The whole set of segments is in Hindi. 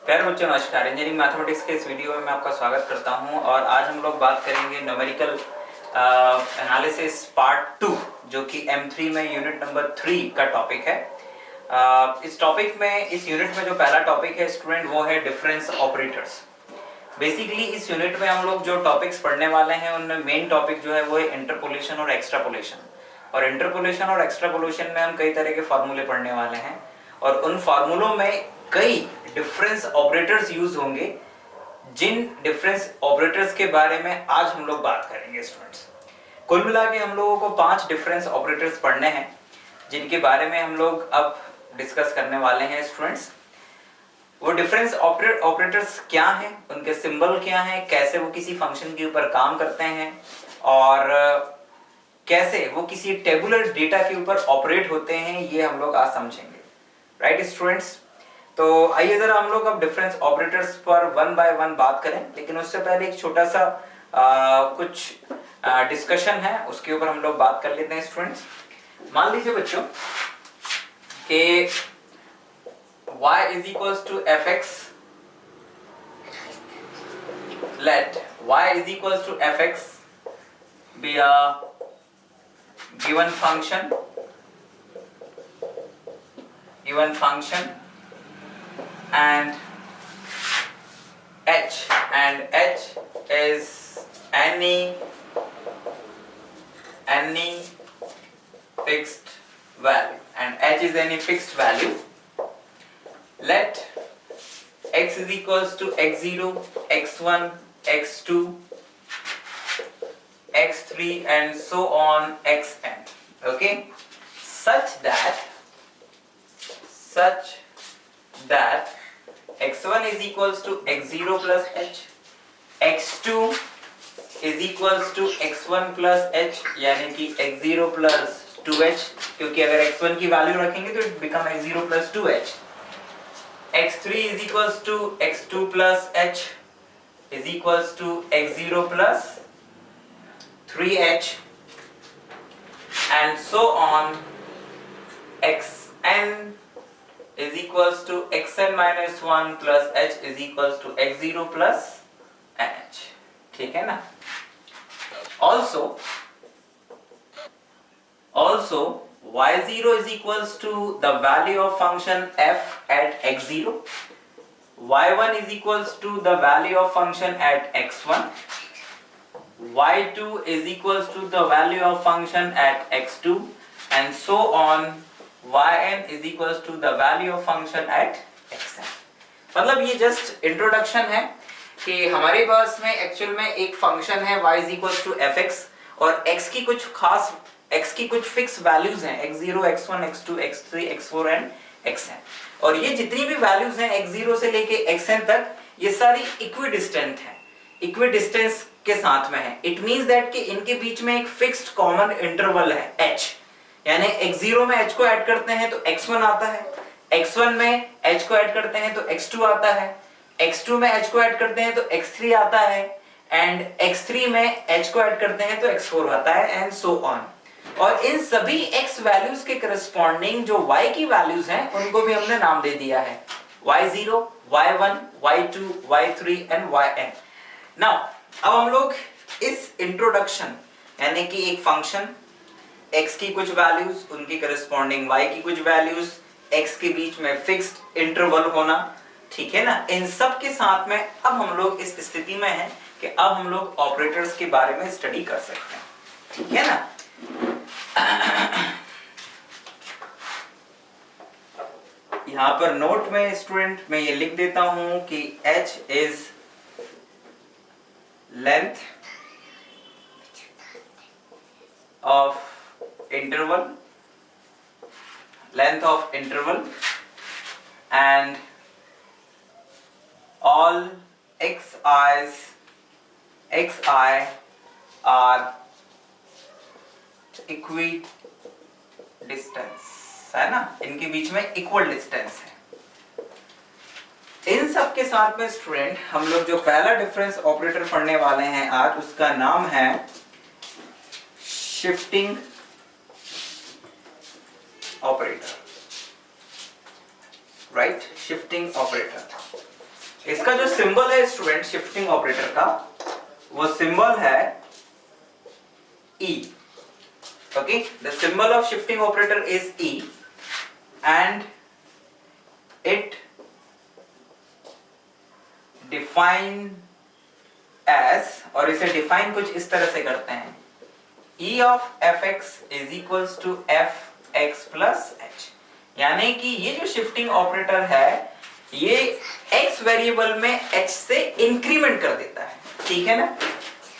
प्यारे बच्चों नमस्कार। इंजीनियरिंग मैथमेटिक्स के इस वीडियो में मैं आपका स्वागत करता हूं और आज हम लोग बात करेंगे न्यूमेरिकल एनालिसिस पार्ट 2 जो कि M3 में यूनिट नंबर 3 का टॉपिक है। इस टॉपिक में इस यूनिट में जो पहला टॉपिक है स्टूडेंट वो है डिफरेंस ऑपरेटर्स। बेसिकली इस यूनिट में हम लोग जो टॉपिक्स पढ़ने वाले हैं उनमें मेन टॉपिक जो है वो है इंटरपोलेशन और एक्स्ट्रापोलेशन। और इंटरपोलेशन और एक्स्ट्रापोलेशन में हम कई तरह के फार्मूले पढ़ने वाले हैं और उन फार्मूलों में कई डिफरेंस ऑपरेटर्स यूज होंगे, जिन डिफरेंस ऑपरेटर्स के बारे में आज हम लोग बात करेंगे स्टूडेंट्स। कुल मिला के हम लोगों को 5 डिफरेंस ऑपरेटर्स पढ़ने हैं जिनके बारे में हम लोग अब डिस्कस करने वाले हैं स्टूडेंट्स। वो डिफरेंस ऑपरेटर्स क्या हैं, उनके सिंबल क्या हैं, कैसे वो किसी फंक्शन के ऊपर काम करते हैं और कैसे वो किसी टेबुलर डेटा के ऊपर ऑपरेट होते हैं, ये हम लोग आज समझेंगे। राइट स्टूडेंट्स, तो आइए जरा हम लोग अब डिफरेंस ऑपरेटर्स पर वन बाय वन बात करें, लेकिन उससे पहले एक छोटा सा कुछ डिस्कशन है, उसके ऊपर हम लोग बात कर लेते हैं स्टूडेंट्स। मान लीजिए बच्चों कि y is equals to fx, let y is equals to fx be a given function and h is any fixed value, and h is any fixed value. Let x is equals to x0, x1, x2, x3 and so on xn, okay, such that x1 is equals to x0 plus h, x2 is equals to x1 plus h, यानी कि x0 plus 2h, क्योंकि अगर x1 की वैल्यू रखेंगे तो it become x0 plus 2h, x3 is equals to x2 plus h is equals to x0 plus 3h and so on xn is equals to xn minus 1 plus h is equals to x0 plus nh, ठीक है ना। Also y0 is equals to the value of function f at x0, y1 is equals to the value of function at x1, y2 is equals to the value of function at x2 and so on yn is equals to the value of function at xn। मतलब ये जस्ट इंट्रोडक्शन है कि हमारे पास में एक्चुअल में एक फंक्शन है y is equals to fx और x की कुछ खास x की कुछ फिक्स वैल्यूज हैं x0, x1, x2, x3, x4 and xn, और ये जितनी भी वैल्यूज हैं x0 से लेके xn तक ये सारी इक्विडिस्टेंट हैं, इक्विडिस्टेंस के साथ में है। इट मींस दैट कि इनके बीच में एक फिक्स्ड कॉमन इंटरवल है h, यानी x0 में h को ऐड करते हैं तो x1 आता है, x1 में h को ऐड करते हैं तो x2 आता है, x2 में h को ऐड करते हैं तो x3 आता है एंड x3 में h को ऐड करते हैं तो x4 आता है एंड सो ऑन। और इन सभी x वैल्यूज के करस्पॉन्डिंग जो y की वैल्यूज हैं उनको भी हमने नाम दे दिया है y0, y1, y2, y3 and yn। Now अब हम लोग इस इंट्रोडक्शन यानी कि एक फंक्शन x की कुछ वैल्यूज, उनकी करस्पॉन्डिंग y की कुछ वैल्यूज, x के बीच में फिक्स्ड इंटरवल होना, ठीक है ना, इन सब के साथ में अब हम लोग इस स्थिति में हैं कि अब हम लोग ऑपरेटर्स के बारे में स्टडी कर सकते हैं, ठीक है ना। यहां पर नोट में स्टूडेंट मैं ये लिख देता हूं कि h is length of interval and all xi are equidistance, है ना, इनके बीच में इक्वल डिस्टेंस है। इन सब के साथ में स्टूडेंट हम लोग जो पहला डिफरेंस ऑपरेटर पढ़ने वाले हैं आज, उसका नाम है shifting operator, right, shifting operator. इसका जो सिंबल है स्टूडेंट शिफ्टिंग ऑपरेटर का, वो सिंबल है E. Okay, the symbol of shifting operator is E and it define as, और इसे डिफाइन कुछ इस तरह से करते हैं, E of fx is equals to fx plus h. यानी कि ये जो शिफ्टिंग ऑपरेटर है ये x वेरिएबल में h से इंक्रीमेंट कर देता है, ठीक है ना,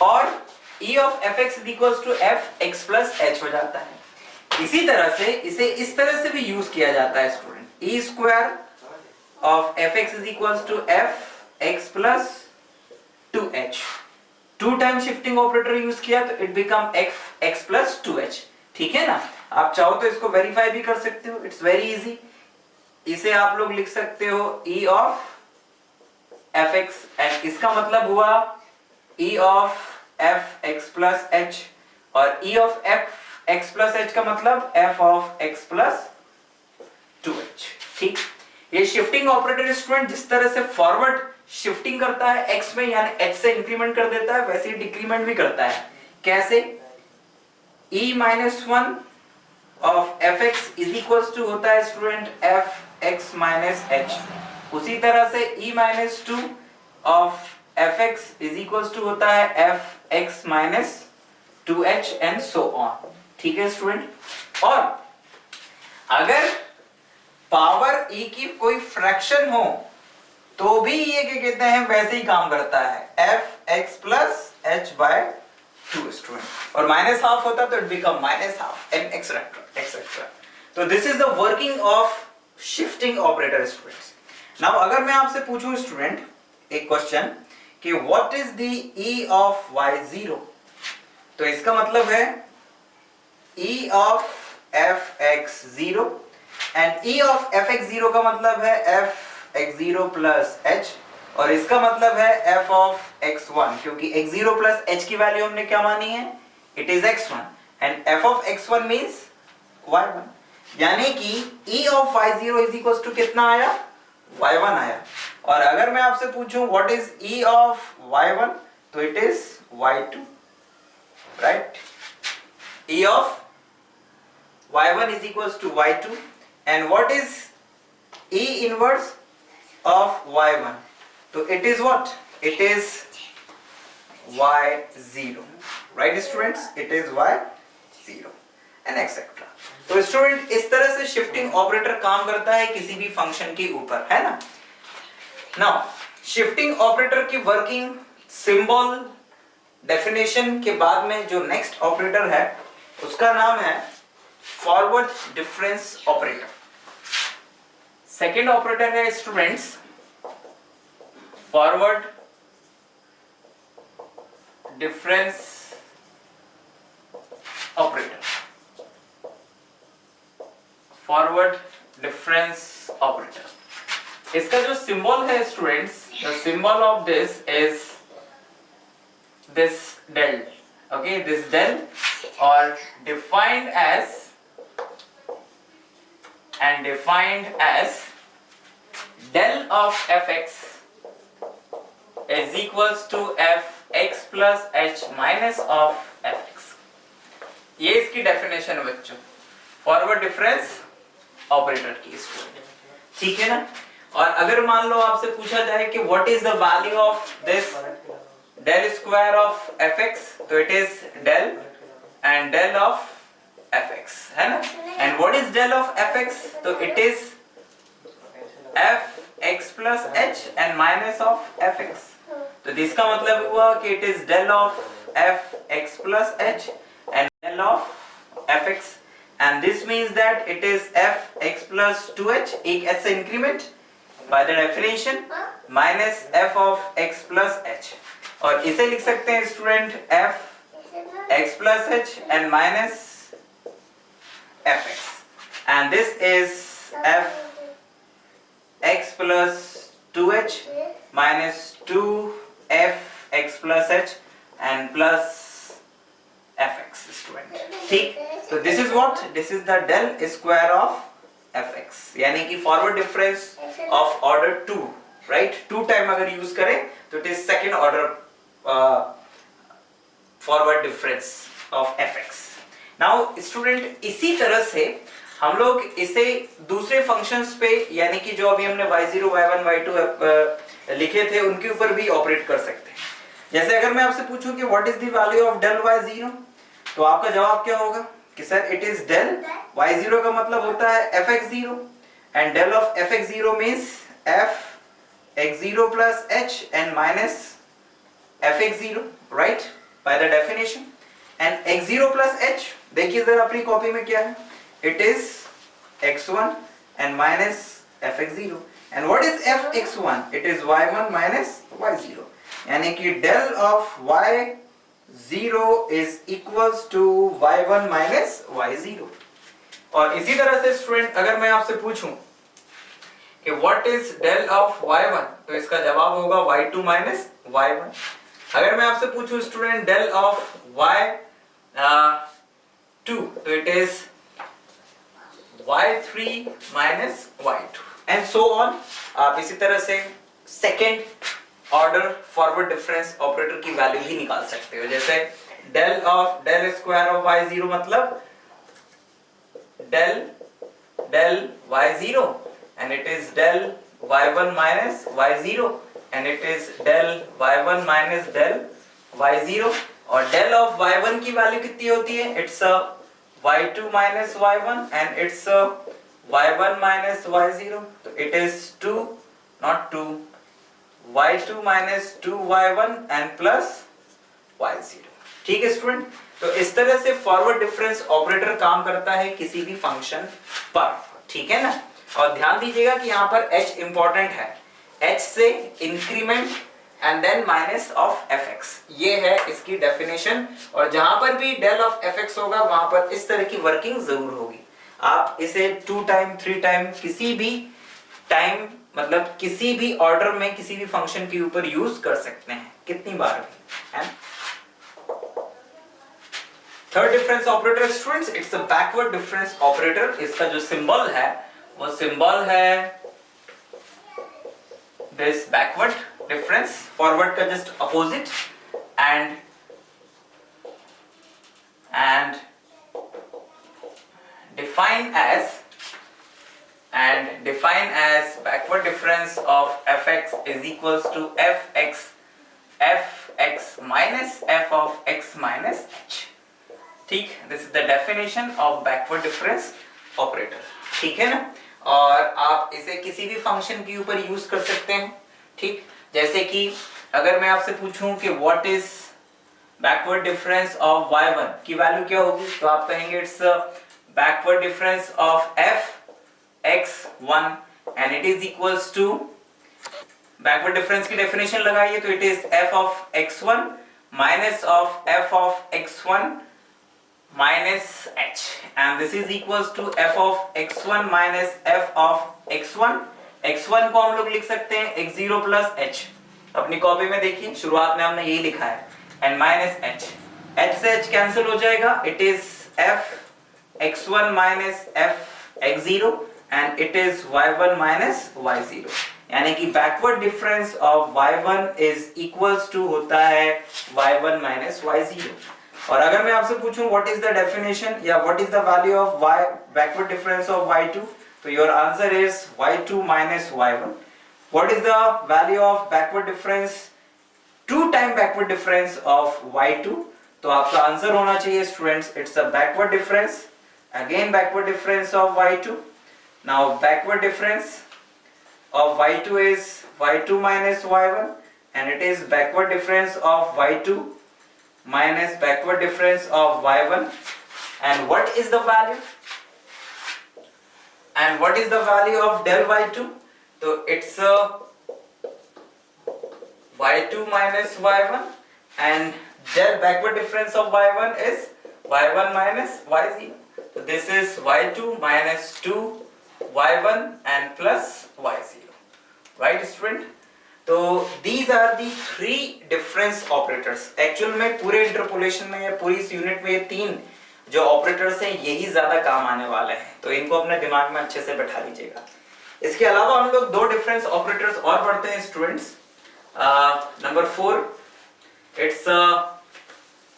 और E of fx is equals to fx plus h हो जाता है। इसी तरह से इसे इस तरह से भी यूज किया जाता है student, E square of fx is equals to fx plus 2h। 2 time shifting operator use किया तो it become x plus 2h, ठीक है ना। आप चाहो तो इसको वेरीफाई भी कर सकते हो, इट्स वेरी इजी। इसे आप लोग लिख सकते हो E of fx एंड इसका मतलब हुआ E of fx plus h, और E of fx plus h का मतलब f of x plus 2h, ठीक। ये शिफ्टिंग ऑपरेटर स्टूडेंट जिस तरह से फॉरवर्ड शिफ्टिंग करता है x में, यानी h से इंक्रीमेंट कर देता है, वैसे ही डिक्रीमेंट भी करता है। कैसे? E minus 1 of fx is equals to होता है स्टूडेंट fx minus h, उसी तरह से E minus 2 of fx is equals to होता है fx minus 2h and so on, ठीक है स्टूडेंट। और अगर पावर e की कोई फ्रैक्शन हो तो भी ये क्या कहते हैं, वैसे ही काम करता है, fx plus h by 2 student, और माइनस हाफ होता तो it become minus half and etcetera etcetera. तो this is the working of shifting operator students. Now अगर मैं आपसे पूछूं स्टूडेंट एक क्वेश्चन कि what is the E of y0, तो इसका मतलब है E of fx0 and E of fx0 का मतलब है fx0 plus h, और इसका मतलब है f of x1, क्योंकि x0 plus h की वैल्यू हमने क्या मानी है, it is x1 and f of x1 means y1, यानी कि E of y0 is equals to कितना आया, y1 आया। और अगर मैं आपसे पूछूं what is E of y1, तो it is y2, right. E of y1 is equals to y2 and what is E inverse of y1, तो it is what, it is y0, right students, it is y0 and etc। तो स्टूडेंट इस तरह से शिफ्टिंग ऑपरेटर काम करता है किसी भी फंक्शन के ऊपर, है ना। नाउ शिफ्टिंग ऑपरेटर की वर्किंग, सिंबल, डेफिनेशन के बाद में जो नेक्स्ट ऑपरेटर है उसका नाम है forward difference operator. Second operator है students forward difference operator, forward difference operator. इसका जो सिंबल है students, the symbol of this is this del, okay, this del, or defined as del of fx is equals to fx plus h minus of fx। ये इसकी डेफिनेशन है बच्चों फॉरवर्ड डिफरेंस ऑपरेटर की, ठीक है ना। और अगर मान लो आपसे पूछा जाए कि what is the value of this del square of fx, तो it is del and del of fx, है ना। And what is del of fx, तो it is fx plus h and minus of fx। तो इसका मतलब हुआ कि it is del of fx plus h and del of fx, and this means that it is fx plus 2h, एक h से increment by the definition minus f of x plus h, और इसे लिख सकते हैं student f x plus h and minus fx, and this is f x plus 2h minus 2f x plus h and plus fx student, ठीक। तो this is what, this is the del square of fx, यानी कि forward difference of order 2, right, 2 time अगर यूज करें तो it is second order forward difference of fx। Now student इसी तरह से हम लोग इसे दूसरे फंक्शंस पे यानी कि जो अभी हमने y0 y1 y2 लिखे थे उनके ऊपर भी ऑपरेट कर सकते हैं। जैसे अगर मैं आपसे पूछूं कि what is the value of del y0, तो आपका जवाब क्या होगा कि sir it is del y0 का मतलब होता है fx0 and del of fx0 means fx0 plus h and minus fx0, right, by the definition। and x0 plus h, देखिए जरा अपनी कॉपी में क्या है, it is x1 and minus fx0। and what is fx1? it is y1 minus y0, यानी कि del of y0 is equals to y1 minus y0। और इसी तरह से स्टूडेंट अगर मैं आपसे पूछूं कि what is del of y1, तो इसका जवाब होगा y2 minus y1। अगर मैं आपसे पूछूं स्टूडेंट del of y2, तो it is y3 minus y2 and so on। आप इसी तरह से second order forward difference operator की वैल्यू भी निकाल सकते हो। जैसे del स्क्वायर ऑफ y0 मतलब del y0 and it is del y1 minus y0 and it is del y1 minus del y0। और del of y1 की वैल्यू कितनी होती है, it's a y2 minus y1 and it's a y1 minus y0, तो it is 2 not 2 y2 minus 2y1 and plus y0। ठीक है स्टूडेंट, तो इस तरह से फॉरवर्ड डिफरेंस ऑपरेटर काम करता है किसी भी फंक्शन पर, ठीक है ना। और ध्यान दीजिएगा कि यहाँ पर h इंपॉर्टेंट है, h से increment and then minus of fx, ये है इसकी डेफिनेशन। और जहां पर भी डेल ऑफ fx होगा वहां पर इस तरह की वर्किंग जरूर होगी। आप इसे 2 टाइम 3 टाइम किसी भी टाइम मतलब किसी भी ऑर्डर में किसी भी फंक्शन के ऊपर यूज कर सकते हैं, कितनी बार भी, है। Third difference operator students, it's a backward difference operator. इसका जो सिंबल है वो सिंबल है दिस बैकवर्ड डिफरेंस, फॉरवर्ड का just opposite, and define as backward difference of fx is equals to fx minus f of x minus h। ठीक, this is the definition of backward difference operator, ठीक है ना। और आप इसे किसी भी फंक्शन के ऊपर यूज कर सकते हैं, ठीक। जैसे कि अगर मैं आपसे पूछूं कि what is backward difference of y1 की वैल्यू क्या होगी, तो आप कहेंगे it's backward difference of fx1 and it is equals to, backward difference की डेफिनेशन लगाइए तो it is f of x1 minus of f of x1 minus h, and this is equals to f of x1 minus f of x1। x1 को हम लोग लिख सकते हैं x0 plus h, अपनी कॉपी में देखिए शुरुआत में हमने यही लिखा है, and minus h, h से h कैंसिल हो जाएगा, it is f x1 minus f x0 and it is y1 minus y0, यानी कि backward difference of y1 is equals to होता है y1 minus y0। और अगर मैं आपसे पूछूं व्हाट इज द डेफिनेशन या what is the value of y backward difference of y2, तो your answer is y2 minus y1। What is the value of backward difference 2 time backward difference of y2, तो आपका आंसर होना चाहिए students it's a backward difference, again backward difference of y2। Now backward difference of y2 is y2 minus y1 and it is backward difference of y2 minus backward difference of y1, and what is the value of del y2, so it's a y2 minus y1 and del backward difference of y1 is y1 minus y0, so this is y2 minus 2 y1 and plus y0, right student। तो these are the 3 difference operators। Actual में पूरे इंटरपोलेशन में या पूरी इस यूनिट में ये 3 जो ऑपरेटर्स हैं यही ज्यादा काम आने वाले हैं, तो इनको अपने दिमाग में अच्छे से बैठा लीजिएगा। इसके अलावा हम लोग दो डिफरेंस ऑपरेटर्स और पढ़ते हैं students. Number 4, it's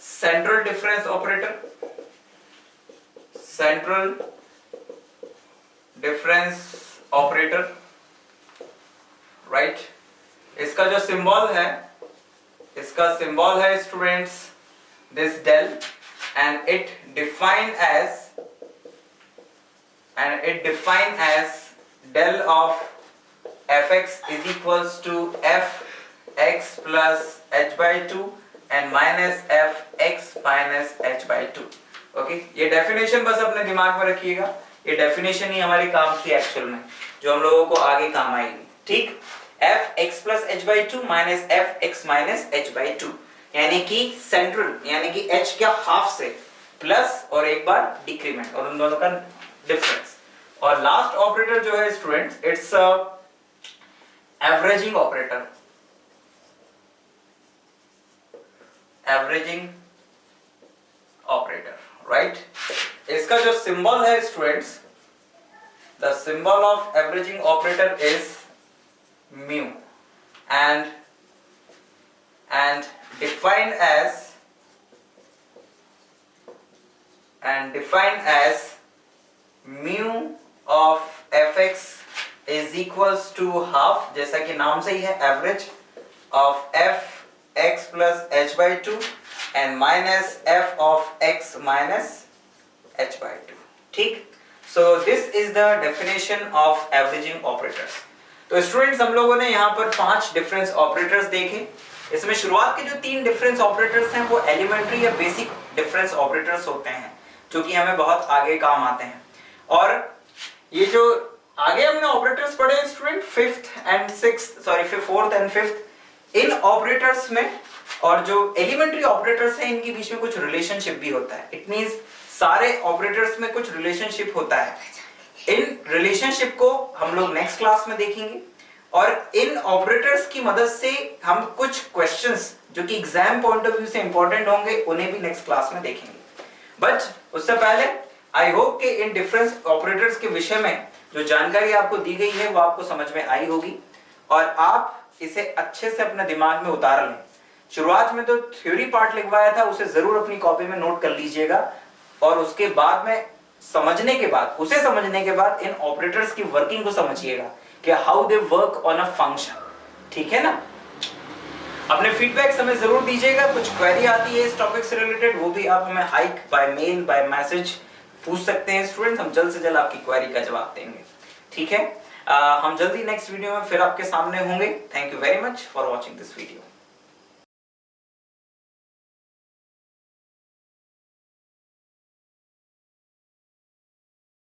central difference operator. Central difference operator, right. इसका जो सिंबल है, इसका सिंबल है students this del, and it defined as del of fx is equals to fx plus h by 2 and minus fx minus h by 2. Okay, ये डेफिनेशन बस अपने दिमाग में रखिएगा. ये डेफिनेशन ही हमारे काम की एक्चुअल में, जो हम लोगों को आगे काम आएगी. ठीक, fx plus h by 2 minus fx minus h by 2, यानी कि सेंट्रल यानी कि h क्या हाफ से प्लस और एक बार डिक्रीमेंट, और उन दोनों का डिफरेंस. और लास्ट ऑपरेटर जो है students, it's averaging operator. Averaging operator, right. इसका जो सिंबल है students, the symbol of averaging operator is mu and defined as mu of fx is equals to half, जैसा कि नाम से ही है, average of fx plus h by 2 and minus f of x minus h by 2. ठीक, so this is the definition of averaging operators. तो स्टूडेंट्स हम लोगों ने यहाँ पर 5 डिफरेंस ऑपरेटर्स देखे. इसमें शुरुआत के जो 3 डिफरेंस ऑपरेटर्स हैं वो एलिमेंट्री या बेसिक डिफरेंस ऑपरेटर्स होते हैं, जो कि हमें बहुत आगे काम आते हैं. और ये जो आगे हमने ऑपरेटर्स पढ़े student, 4th and 5th, in operators में और जो एलिमेंट्री ऑपरेटर्स हैं इनके बीच में कुछ रिलेशनशिप भी होता है. इट मींस सारे ऑपरेटर्स में कुछ रिलेशनशिप होता है. इन रिलेशनशिप को हम लोग नेक्स्ट क्लास में देखेंगे, और इन ऑपरेटर्स की मदद से हम कुछ क्वेश्चंस जो कि एग्जाम पॉइंट ऑफ व्यू से इंपॉर्टेंट होंगे उन्हें भी नेक्स्ट क्लास में देखेंगे. बट उससे पहले आई होप कि इन डिफरेंस ऑपरेटर्स के विषय में जो जानकारी आपको दी गई है वो आपको समझ में आई होगी, और आप इसे अच्छे से अपने दिमाग में उतार लें. शुरुआत में तो थ्योरी पार्ट लिखवाया था, उसे जरूर अपनी कॉपी में नोट कर लीजिएगा, और उसके बाद में समझने के बाद इन ऑपरेटर्स की वर्किंग को समझिएगा कि how they work on a function. ठीक है ना. अपने फीडबैक हमें जरूर दीजिएगा. कुछ क्वेरी आती है इस टॉपिक से रिलेटेड, वो भी आप हमें Hike by mail by message पूछ सकते हैं स्टूडेंट्स. हम जल्द से जल्द आपकी क्वेरी का जवाब देंगे. ठीक है, हम जल्दी नेक्स्ट वीडियो में फिर आपके सामने होंगे. Thank you very much for watching this video.